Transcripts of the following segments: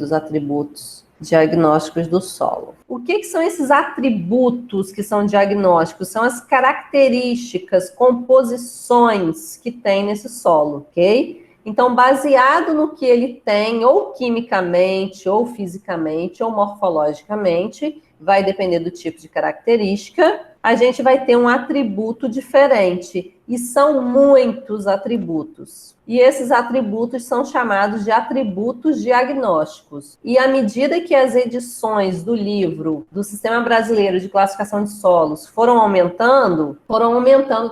dos atributos diagnósticos do solo. O que são esses atributos que são diagnósticos? São as características, composições que tem nesse solo, ok? Então, baseado no que ele tem, ou quimicamente, ou fisicamente, ou morfologicamente, vai depender do tipo de característica, a gente vai ter um atributo diferente. E são muitos atributos. E esses atributos são chamados de atributos diagnósticos. E à medida que as edições do livro do Sistema Brasileiro de Classificação de Solos foram aumentando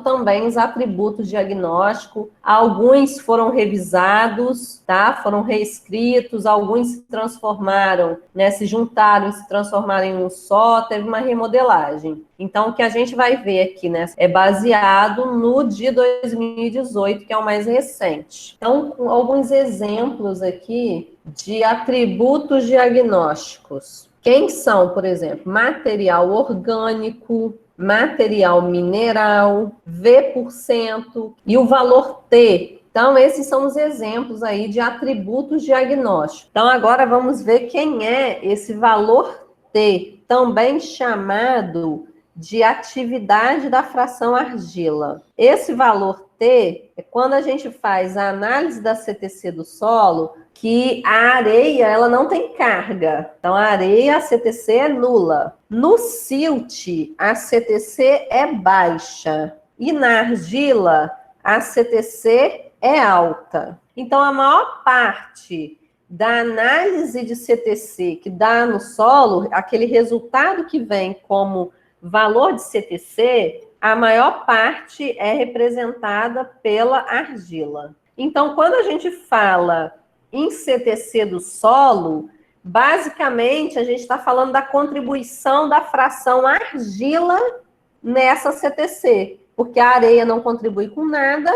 também os atributos diagnósticos. Alguns foram revisados, tá? Foram reescritos, alguns se transformaram, né? Se juntaram e se transformaram em um só, teve uma remodelagem. Então, o que a gente vai ver aqui, né, é baseado no de 2018, que é o mais recente. Então, alguns exemplos aqui de atributos diagnósticos. Quem são, por exemplo, material orgânico, material mineral, V% e o valor T. Então, esses são os exemplos aí de atributos diagnósticos. Então, agora vamos ver quem é esse valor T, também chamado de atividade da fração argila. Esse valor T é quando a gente faz a análise da CTC do solo, que a areia ela não tem carga. Então, a areia, a CTC é nula. No silt, a CTC é baixa. E na argila, a CTC é alta. Então, a maior parte da análise de CTC que dá no solo, aquele resultado que vem como valor de CTC, a maior parte é representada pela argila. Então, quando a gente fala em CTC do solo, basicamente a gente está falando da contribuição da fração argila nessa CTC, porque a areia não contribui com nada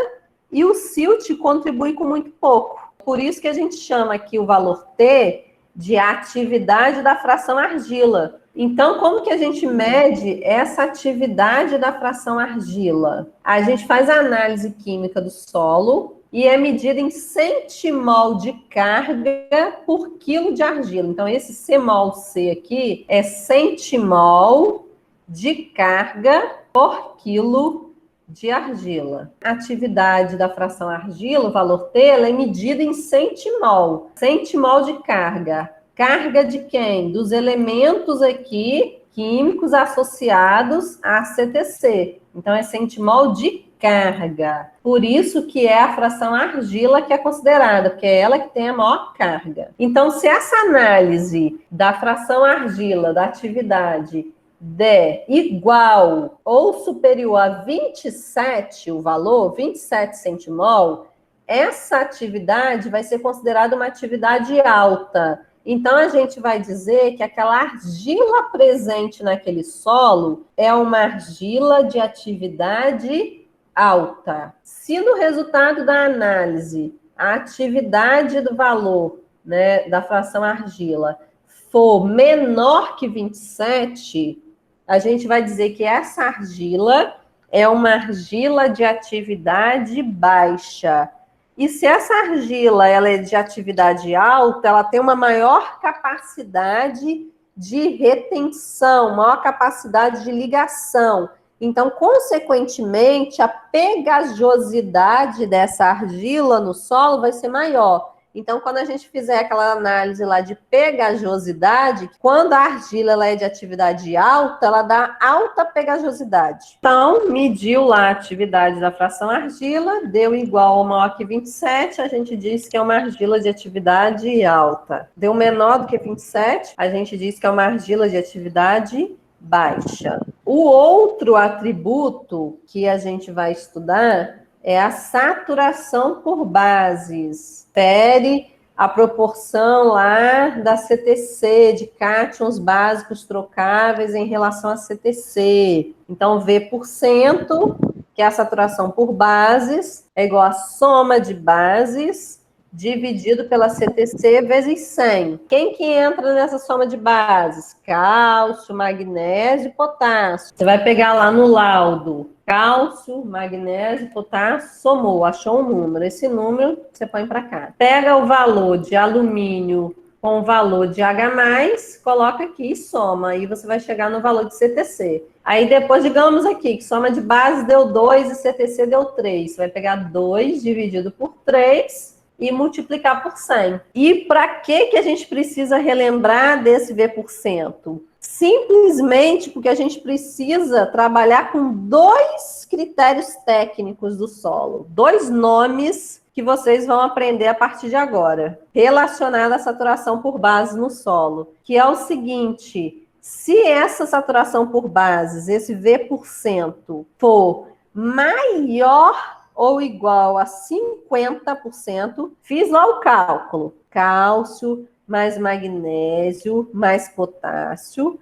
e o silt contribui com muito pouco. Por isso que a gente chama aqui o valor T de atividade da fração argila. Então, como que a gente mede essa atividade da fração argila? A gente faz a análise química do solo e é medida em centimol de carga por quilo de argila. Então, esse C-mol-C aqui é centimol de carga por quilo de argila. A atividade da fração argila, o valor T, ela é medida em centimol. Centimol de carga. Carga de quem? Dos elementos aqui químicos associados à CTC. Então, é centimol de carga. Por isso que é a fração argila que é considerada, porque é ela que tem a maior carga. Então, se essa análise da fração argila, da atividade, der igual ou superior a 27, o valor, 27 centimol, essa atividade vai ser considerada uma atividade alta. Então, a gente vai dizer que aquela argila presente naquele solo é uma argila de atividade alta. Se no resultado da análise a atividade do valor, né, da fração argila for menor que 27, a gente vai dizer que essa argila é uma argila de atividade baixa. E se essa argila ela é de atividade alta, ela tem uma maior capacidade de retenção, maior capacidade de ligação. Então, consequentemente, a pegajosidade dessa argila no solo vai ser maior. Então, quando a gente fizer aquela análise lá de pegajosidade, quando a argila ela é de atividade alta, ela dá alta pegajosidade. Então, mediu lá a atividade da fração argila, deu igual ou maior que 27, a gente diz que é uma argila de atividade alta. Deu menor do que 27, a gente diz que é uma argila de atividade baixa. O outro atributo que a gente vai estudar é a saturação por bases. Refere a proporção lá da CTC, de cátions básicos trocáveis em relação à CTC. Então, V%, que é a saturação por bases, é igual a soma de bases dividido pela CTC vezes 100. Quem que entra nessa soma de bases? Cálcio, magnésio e potássio. Você vai pegar lá no laudo, cálcio, magnésio, potássio, somou, achou um número. Esse número você põe para cá. Pega o valor de alumínio com o valor de H+, coloca aqui e soma. Aí você vai chegar no valor de CTC. Aí depois, digamos aqui, que soma de base deu 2 e CTC deu 3. Você vai pegar 2 dividido por 3 e multiplicar por 100. E para que a gente precisa relembrar desse V%? Simplesmente porque a gente precisa trabalhar com 2 critérios técnicos do solo, 2 nomes que vocês vão aprender a partir de agora, relacionado à saturação por bases no solo, que é o seguinte: se essa saturação por bases, esse V%, for maior ou igual a 50%, fiz lá o cálculo, cálcio mais magnésio mais potássio,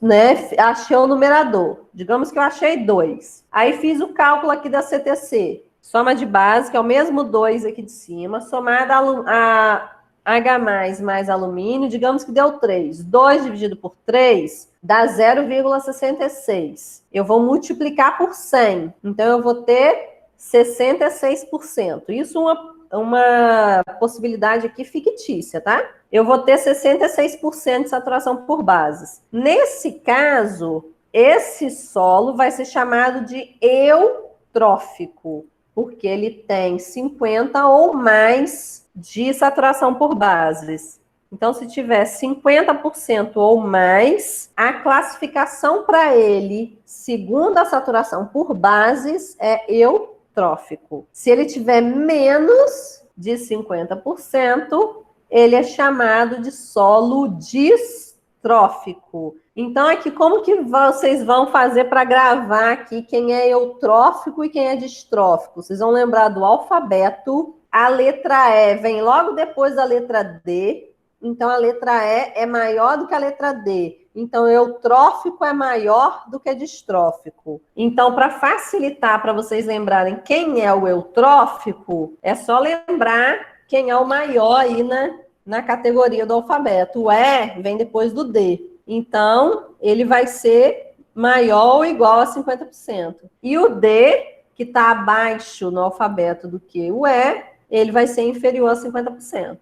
né? Achei o numerador, digamos que eu achei 2. Aí fiz o cálculo aqui da CTC, soma de base, que é o mesmo 2 aqui de cima, somada a H+, mais alumínio, digamos que deu 3. 2 dividido por 3 dá 0,66. Eu vou multiplicar por 100. Então, eu vou ter 66%. Isso uma possibilidade aqui fictícia, tá? Eu vou ter 66% de saturação por bases. Nesse caso, esse solo vai ser chamado de eutrófico, porque ele tem 50 ou mais de saturação por bases. Então, se tiver 50% ou mais, a classificação para ele, segundo a saturação por bases, é eutrófico. Se ele tiver menos de 50%, ele é chamado de solo distrófico. Então, aqui, como que vocês vão fazer para gravar aqui quem é eutrófico e quem é distrófico? Vocês vão lembrar do alfabeto. A letra E vem logo depois da letra D. Então, a letra E é maior do que a letra D. Então, eutrófico é maior do que distrófico. Então, para facilitar, para vocês lembrarem quem é o eutrófico, é só lembrar quem é o maior aí na categoria do alfabeto. O E vem depois do D. Então, ele vai ser maior ou igual a 50%. E o D, que está abaixo no alfabeto do que o E, ele vai ser inferior a 50%.